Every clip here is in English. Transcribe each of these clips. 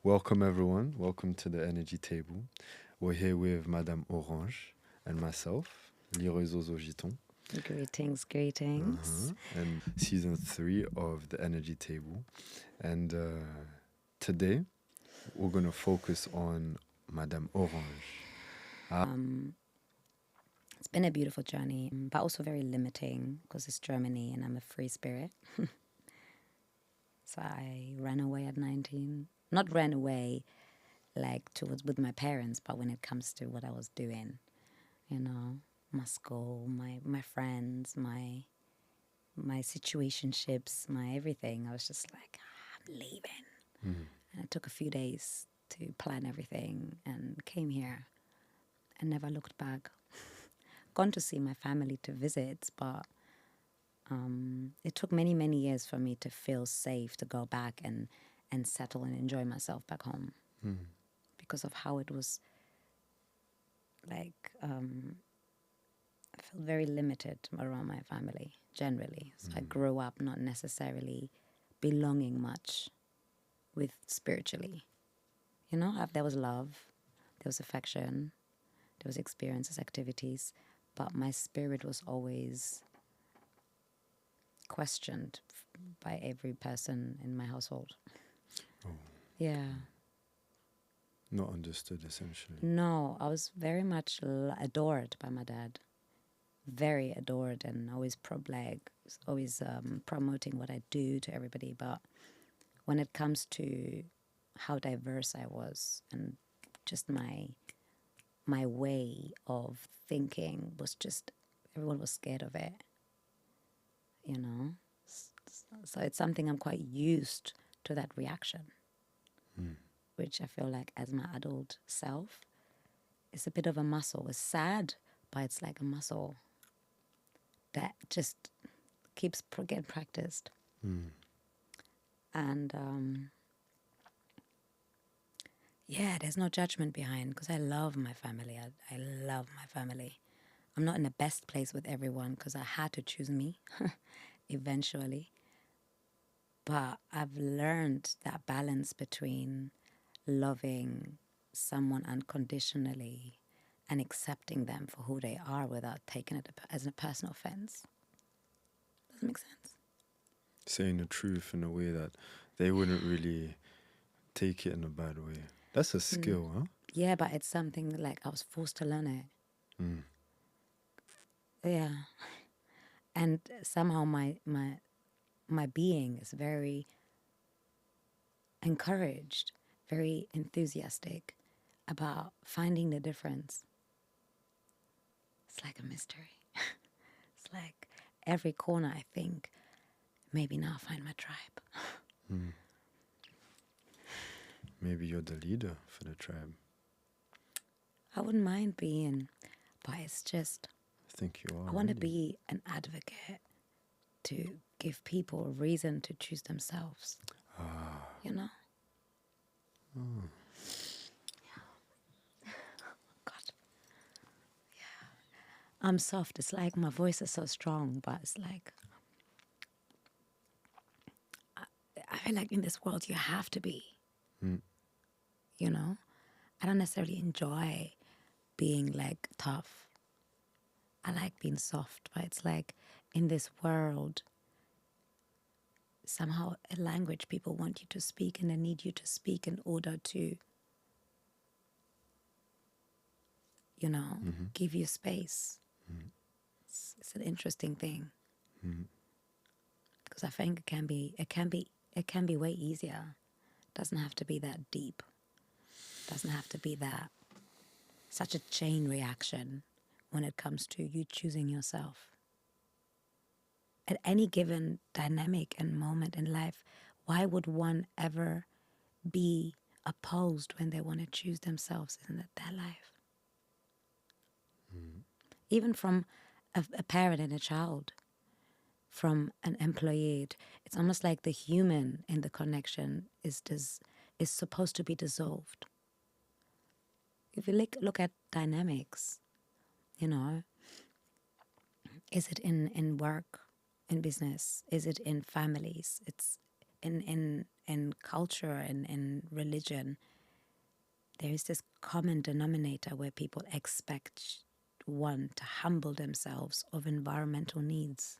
Welcome, everyone. Welcome to the Energy Table. We're here with Madame Orange and myself, Leroy Zozo. Greetings, greetings. And season 3 of the Energy Table. And today, we're going to focus on Madame Orange. It's been a beautiful journey, but also very limiting because it's Germany and I'm a free spirit. So I ran away at 19. Not ran away like towards with my parents, but when it comes to what I was doing, my school, my friends, my situationships, my everything, I was just like, I'm leaving. And it took a few days to plan everything and came here and never looked back. Gone to see my family to visit, but it took many, many years for me to feel safe to go back and settle and enjoy myself back home because of how it was like I felt very limited around my family generally. So I grew up not necessarily belonging much with spiritually. There was love, there was affection, there was experiences, activities, but my spirit was always questioned by every person in my household. Oh. Yeah. Not understood, essentially. No, I was very much adored by my dad. Very adored and always always promoting what I do to everybody. But when it comes to how diverse I was and just my way of thinking was just, everyone was scared of it, So it's something I'm quite used to, that reaction, which I feel like as my adult self, it's a bit of a muscle. It's sad, but it's like a muscle that just keeps getting practiced. And there's no judgment behind, because I love my family. I love my family. I'm not in the best place with everyone because I had to choose me eventually. But I've learned that balance between loving someone unconditionally and accepting them for who they are without taking it as a personal offense. Does that make sense? Saying the truth in a way that they wouldn't really take it in a bad way. That's a skill, huh? Yeah, but it's something like I was forced to learn it. Yeah. And somehow my being is very encouraged, very enthusiastic about finding the difference. It's like a mystery. It's like every corner I think, maybe now I'll find my tribe. Maybe you're the leader for the tribe. I wouldn't mind being, but it's just, I think you are. I want to be an advocate to give people a reason to choose themselves. You know? Yeah. God. Yeah. I'm soft. It's like my voice is so strong, but it's like, I feel like in this world you have to be. I don't necessarily enjoy being like tough. I like being soft, but it's like in this world, somehow a language people want you to speak and they need you to speak in order to, give you space. It's an interesting thing. Because I think it can be way easier. It doesn't have to be that deep. It doesn't have to be that such a chain reaction when it comes to you choosing yourself. At any given dynamic and moment in life, why would one ever be opposed when they want to choose themselves? Isn't it their life? Even from a parent and a child, from an employee, it's almost like the human in the connection is supposed to be dissolved. If you look at dynamics, is it in work, in business? Is it in families? It's in in culture and in religion, there is this common denominator where people expect one to humble themselves of environmental needs.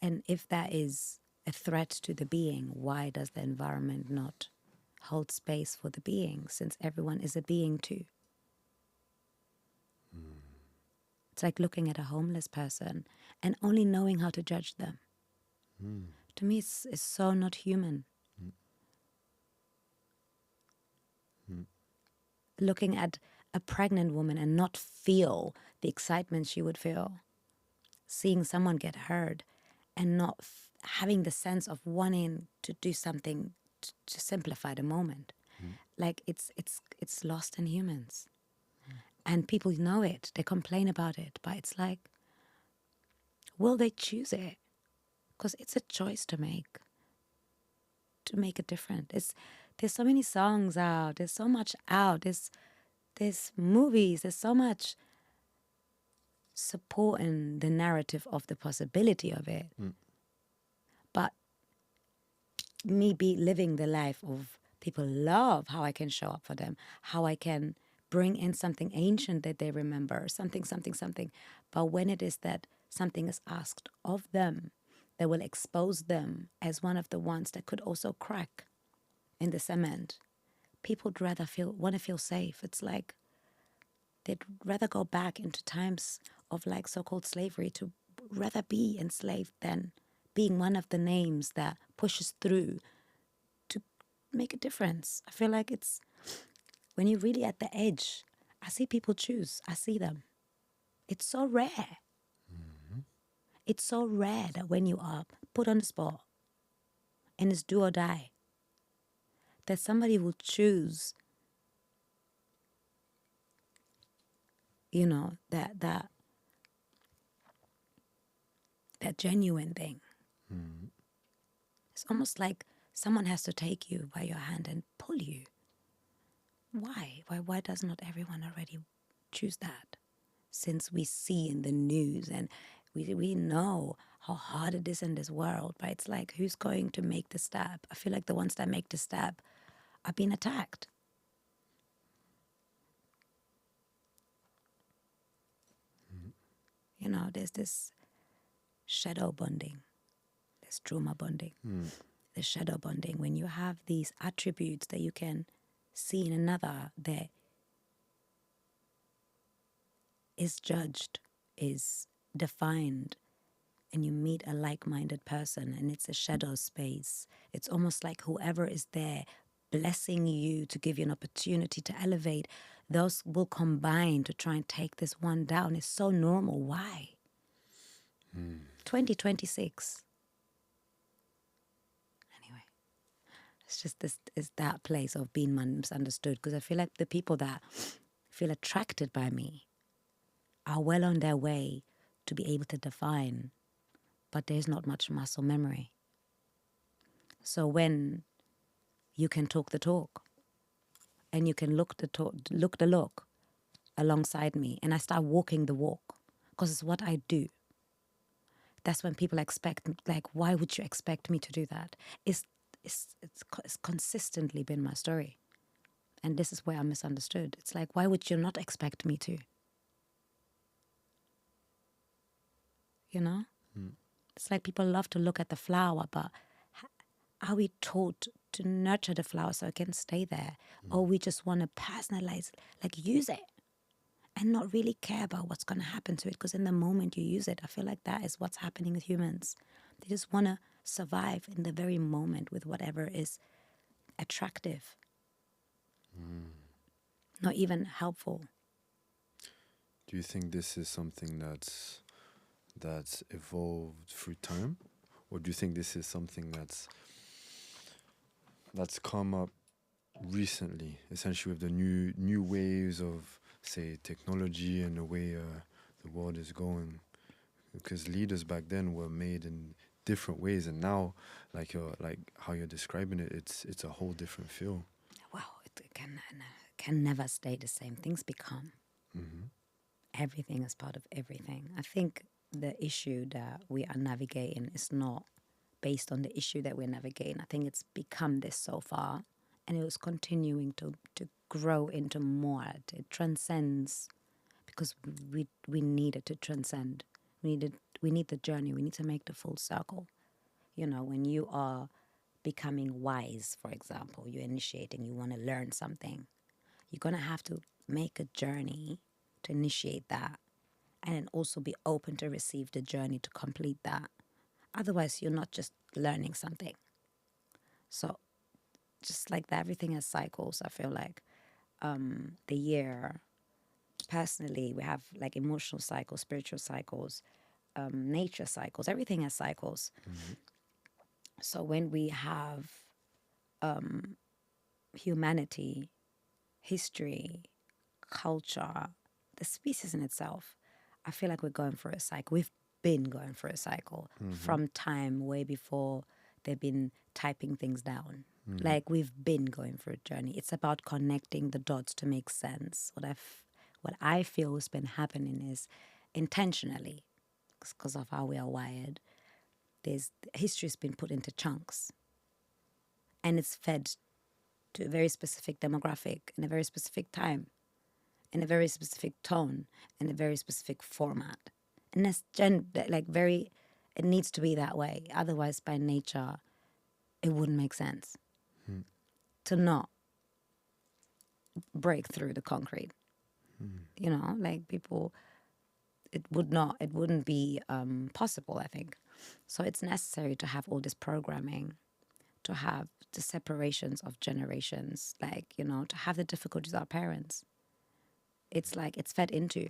And if that is a threat to the being, why does the environment not hold space for the being, since everyone is a being too? It's like looking at a homeless person and only knowing how to judge them. To me, it's so not human. Looking at a pregnant woman and not feel the excitement she would feel. Seeing someone get hurt and not having the sense of wanting to do something to simplify the moment. Like it's lost in humans. And people know it. They complain about it. But it's like, will they choose it? Because it's a choice to make a difference. There's so many songs out. There's so much out. There's movies. There's so much supporting the narrative of the possibility of it. But me living the life of people love how I can show up for them, how I can bring in something ancient that they remember, something. But when it is that something is asked of them, that will expose them as one of the ones that could also crack in the cement, people would rather want to feel safe. It's like they'd rather go back into times of like so-called slavery, to rather be enslaved than being one of the names that pushes through to make a difference. I feel like it's, when you're really at the edge, I see people choose. I see them. It's so rare. It's so rare that when you are put on the spot and it's do or die, that somebody will choose, you know, that genuine thing. It's almost like someone has to take you by your hand and pull you. Why? Why does not everyone already choose that? Since we see in the news and we know how hard it is in this world, but it's like, who's going to make the step? I feel like the ones that make the step are being attacked. You know, there's this shadow bonding, there's trauma bonding, there's shadow bonding. When you have these attributes that you can see in another that is judged, is defined, and you meet a like-minded person and it's a shadow space, it's almost like whoever is there blessing you to give you an opportunity to elevate, those will combine to try and take this one down. It's so normal. Why? 2026. Anyway, it's just this is that place of being misunderstood, because I feel like the people that feel attracted by me are well on their way to be able to define, but there's not much muscle memory. So when you can talk the talk and you can look the look alongside me, and I start walking the walk because it's what I do, that's when people expect, like, why would you expect me to do that? It's consistently been my story. And this is where I'm misunderstood. It's like, why would you not expect me to? You know? It's like people love to look at the flower, but are we taught to nurture the flower so it can stay there? Or we just want to personalize, like use it and not really care about what's going to happen to it? Because in the moment you use it, I feel like that is what's happening with humans. They just want to survive in the very moment with whatever is attractive. Not even helpful. Do you think this is something that's evolved through time, or do you think this is something that's come up recently, essentially with the new waves of, say, technology and the way the world is going? Because leaders back then were made in different ways, and now, like how you're describing it, it's a whole different feel. Wow, it can never stay the same. Things become. Everything is part of everything. I think the issue that we are navigating is not based on the issue that we're navigating. I think it's become this so far, and it was continuing to grow into more. It transcends because we need it to transcend. We need the journey. We need to make the full circle. You know, when you are becoming wise, for example, you're initiating, you want to learn something, you're going to have to make a journey to initiate that, and then also be open to receive the journey to complete that. Otherwise, you're not just learning something. So just like that, everything has cycles. I feel like the year, personally, we have like emotional cycles, spiritual cycles, nature cycles. Everything has cycles. So when we have humanity, history, culture, the species in itself, I feel like we're going through a cycle. We've been going through a cycle from time way before they've been typing things down. Like we've been going through a journey. It's about connecting the dots to make sense. What I feel has been happening is intentionally, because of how we are wired. History's been put into chunks, and it's fed to a very specific demographic in a very specific time, in a very specific tone, in a very specific format. And that's it needs to be that way. Otherwise, by nature, it wouldn't make sense to not break through the concrete. You know, like people, it wouldn't be possible, I think. So it's necessary to have all this programming, to have the separations of generations, like, you know, to have the difficulties of our parents. It's like it's fed into,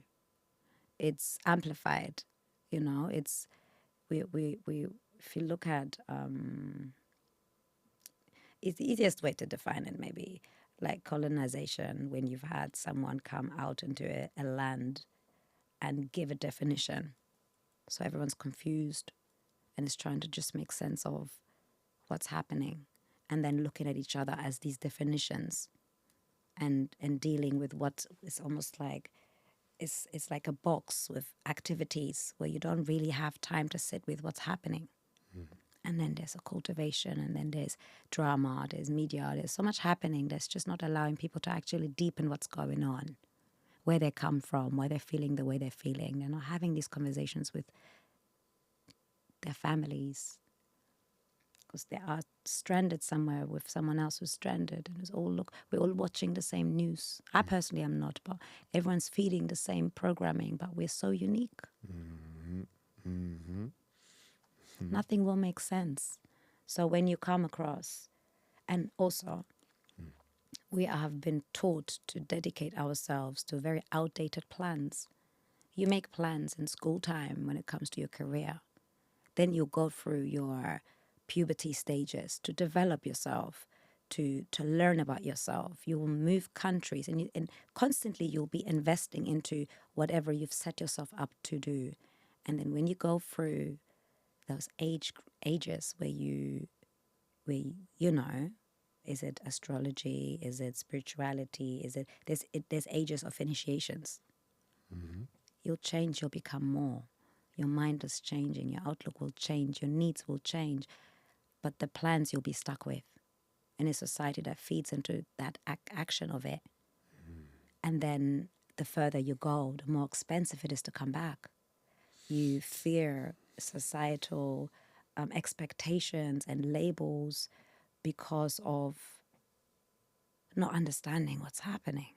it's amplified, you know, we if you look at, it's the easiest way to define it, maybe like colonization, when you've had someone come out into a land and give a definition. So everyone's confused and is trying to just make sense of what's happening, and then looking at each other as these definitions, and dealing with what is almost like it's like a box with activities where you don't really have time to sit with what's happening. And then there's a cultivation, and then there's drama, there's media, there's so much happening that's just not allowing people to actually deepen what's going on, where they come from, why they're feeling the way they're feeling. They're not having these conversations with their families, because they are stranded somewhere with someone else who's stranded, and we're all watching the same news. I personally am not, but everyone's feeding the same programming, but we're so unique. Nothing will make sense. So when you come across, and also we have been taught to dedicate ourselves to very outdated plans. You make plans in school time when it comes to your career. Then you go through your puberty stages to develop yourself, to learn about yourself. You will move countries, and constantly you'll be investing into whatever you've set yourself up to do. And then when you go through those ages where you know, is it astrology, is it spirituality, there's ages of initiations. You'll change, you'll become more. Your mind is changing, your outlook will change, your needs will change, but the plans you'll be stuck with in a society that feeds into that action of it. And then the further you go, the more expensive it is to come back. You fear societal expectations and labels because of not understanding what's happening.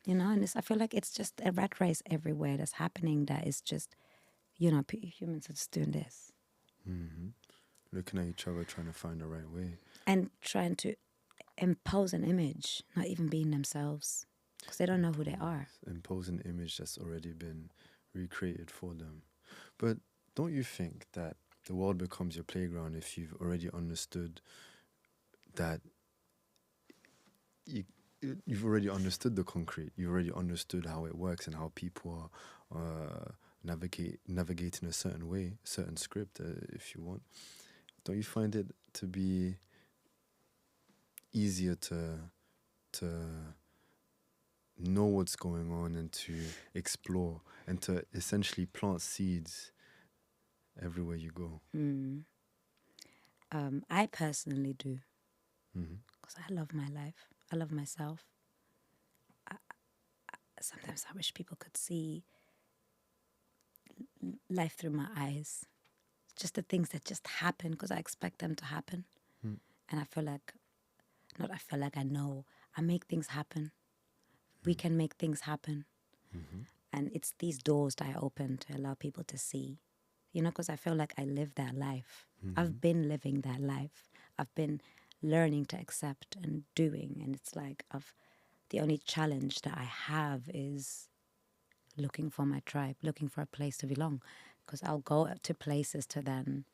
You know, and I feel like it's just a rat race everywhere that's happening, that is just, you know, humans are just doing this. Looking at each other, trying to find the right way. And trying to impose an image, not even being themselves, because they don't know who they are. Impose an image that's already been recreated for them. But don't you think that the world becomes your playground if you've already understood that you've already understood the concrete, you've already understood how it works and how people are navigating a certain way, certain script, if you want. Don't you find it to be easier to know what's going on and to explore and to essentially plant seeds everywhere you go? I personally do, Mm-hmm. because I love my life. I love myself. Sometimes I wish people could see life through my eyes. Just the things that just happen because I expect them to happen. Mm. And I feel like, not I feel like I know, I make things happen. We can make things happen. Mm-hmm. And it's these doors that I open to allow people to see. Because I feel like I live that life. Mm-hmm. I've been living that life. I've been learning to accept and doing. And it's like the only challenge that I have is looking for my tribe, looking for a place to belong. Because I'll go to places to then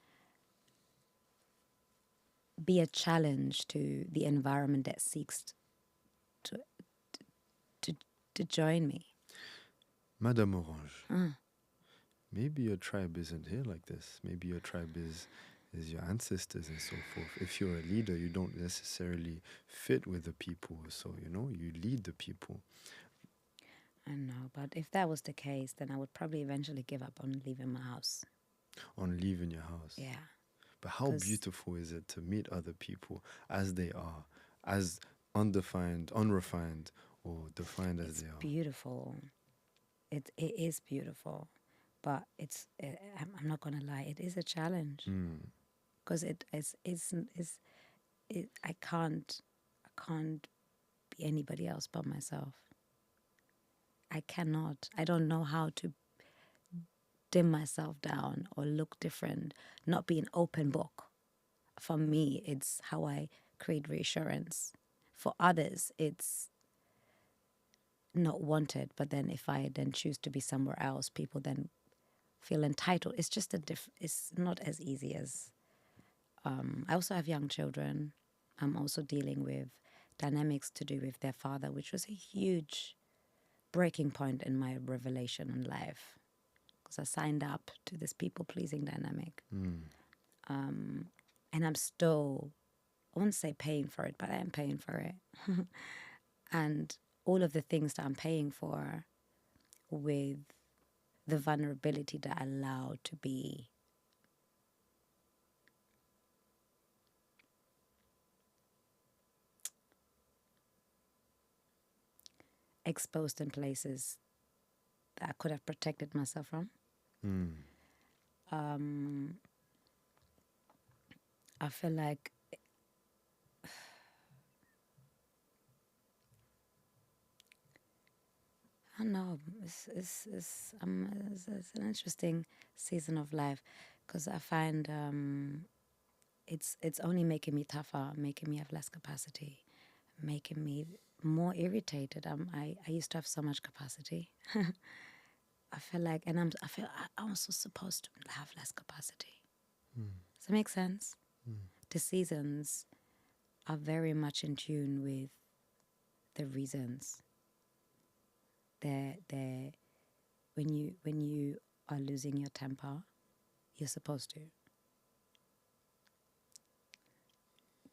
be a challenge to the environment that seeks to to, to join me. Madame Orange, maybe your tribe isn't here like this. Maybe your tribe is your ancestors and so forth. If you're a leader, you don't necessarily fit with the people, so you lead the people. I know, but if that was the case, then I would probably eventually give up on leaving my house. On leaving your house. Yeah. But how 'Cause beautiful is it to meet other people as they are, as undefined, unrefined, or defined as it's they are? beautiful. It is beautiful, but I'm not gonna lie. It is a challenge Mm. because I can't be anybody else but myself. I cannot. I don't know how to dim myself down or look different. Not be an open book. For me, it's how I create reassurance. For others, it's not wanted. But then if I then choose to be somewhere else, people then feel entitled. It's just it's not as easy as. I also have young children. I'm also dealing with dynamics to do with their father, which was a huge breaking point in my revelation in life because I signed up to this people pleasing dynamic. Mm. And I'm still, I wouldn't say paying for it, but I am paying for it. And all of the things that I'm paying for with the vulnerability that I allow to be exposed in places that I could have protected myself from. Mm. I feel like I don't know. It's an interesting season of life because I find it's only making me tougher, making me have less capacity, making me more irritated. I used to have so much capacity. I feel like, and I'm also supposed to have less capacity. Does that make sense? The seasons are very much in tune with the reasons. They're when you are losing your temper, you're supposed to,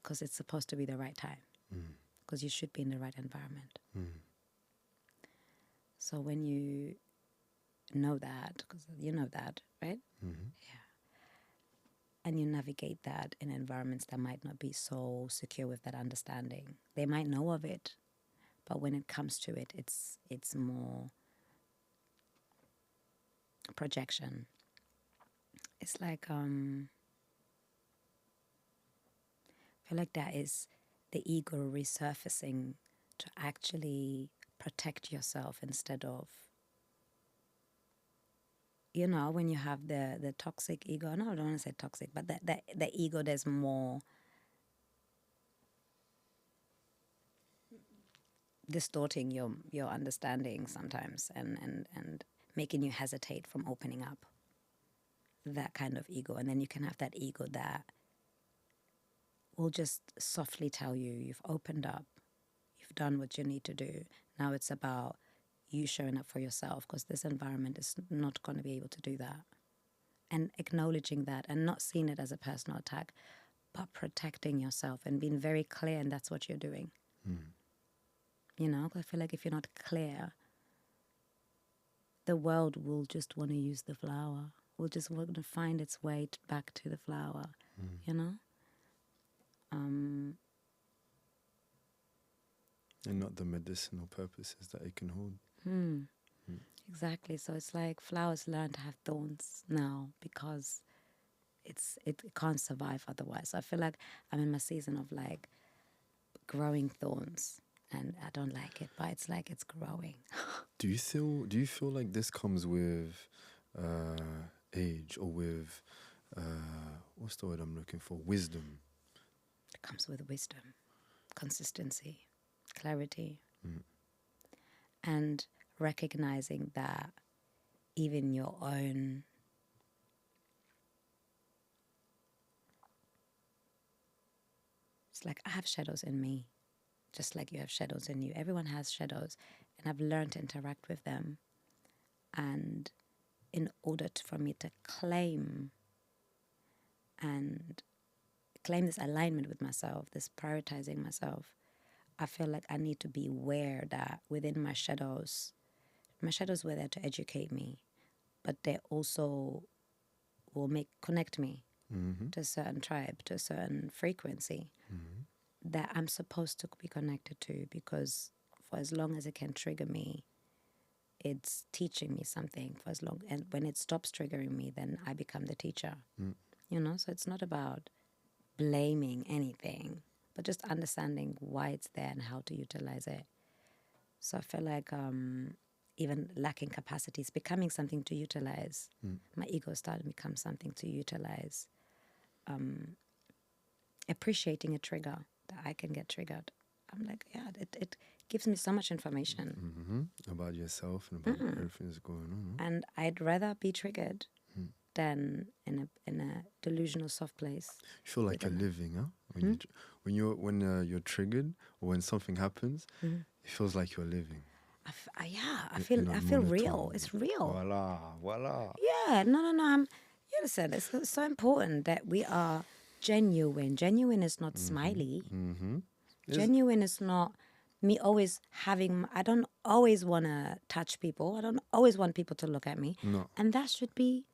because it's supposed to be the right time, because you should be in the right environment. So when you know that, because you know that, right? Mm-hmm. Yeah. And you navigate that in environments that might not be so secure with that understanding. They might know of it, but when it comes to it, it's more projection. It's like I feel like that is the ego resurfacing to actually protect yourself instead of, when you have the toxic ego. No, I don't want to say toxic, but the ego, there's more distorting your understanding sometimes and making you hesitate from opening up. That kind of ego. And then you can have that ego that will just softly tell you you've opened up, you've done what you need to do. Now it's about you showing up for yourself, because this environment is not going to be able to do that. And acknowledging that and not seeing it as a personal attack, but protecting yourself and being very clear, and that's what you're doing. I feel like if you're not clear, the world will just want to use the flower, will just want to find its way back to the flower, And not the medicinal purposes that it can hold. Exactly. So it's like flowers learn to have thorns now because it can't survive otherwise. So I feel like I'm in my season of like growing thorns, and I don't like it, but it's like it's growing. Do you feel like this comes with age, or with what's the word I'm looking for? Wisdom. It comes with wisdom, consistency, clarity, and recognizing that even your own it's like I have shadows in me, just like you have shadows in you. Everyone has shadows, and I've learned to interact with them. And in order for me to claim this alignment with myself, this prioritizing myself, I feel like I need to be aware that within my shadows were there to educate me, but they also will connect me to a certain tribe, to a certain frequency that I'm supposed to be connected to, because for as long as it can trigger me, it's teaching me something. And when it stops triggering me, then I become the teacher. So it's not about blaming anything, but just understanding why it's there and how to utilize it. So I feel like even lacking capacity is becoming something to utilize. My ego started to become something to utilize. Appreciating a trigger, that I can get triggered. I'm like, yeah, it gives me so much information About yourself and about everything that's going on. and I'd rather be triggered than in a delusional soft place. You feel like you're living, huh? When you're triggered, or when something happens, it feels like you're living. I feel real. It's real. Voila. Yeah, no. You understand? It's so important that we are genuine. Genuine is not smiley. Genuine is not me always having. I don't always want to touch people. I don't always want people to look at me. No. And that should be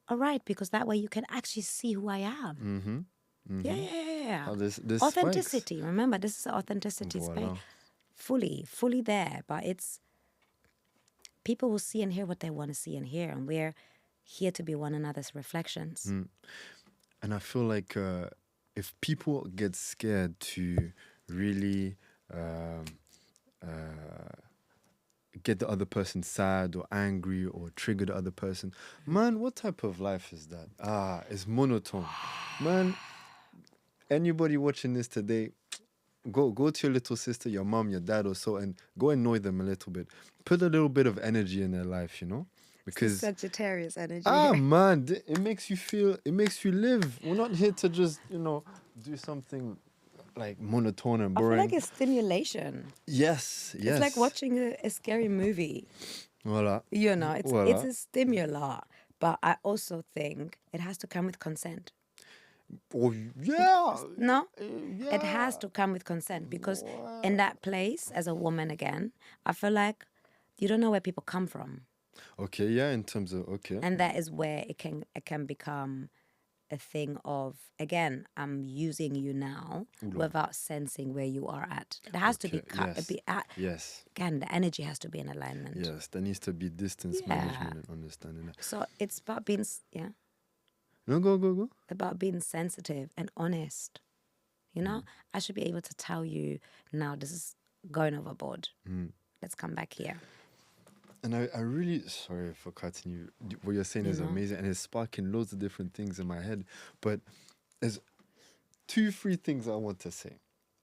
all right, because that way you can actually see who I am. Yeah. Oh, this Authenticity. spikes. Remember, this is an authenticity space. Voila. Fully there. But it's people will see and hear what they want to see and hear, and we're here to be one another's reflections. And I feel like if people get scared to really get the other person sad or angry or trigger the other person, man, what type of life is that? It's monotone. Man, anybody watching this today, go to your little sister, your mom, your dad or so, and go annoy them a little bit. Put a little bit of energy in their life, because Sagittarius energy. man, it makes you live. We're not here to just, do something like monotone and I feel boring. like it's stimulation. Yes. It's like watching a scary movie. Voila. It's a stimula. But I also think it has to come with consent. Oh, yeah. No? Yeah. It has to come with consent, because in that place, as a woman again, I feel like you don't know where people come from. Okay, yeah, in terms of, okay. And that is where it can become a thing of, again, I'm using you now without sensing where you are at. It has to be Yes. Again, the energy has to be in alignment. Yes, there needs to be distance management and understanding that. So it's about being, No, go. about being sensitive and honest. I should be able to tell you, now this is going overboard. Let's come back here. And I really, sorry for cutting you. What you're saying is amazing, and it's sparking loads of different things in my head. But there's 2-3 things I want to say.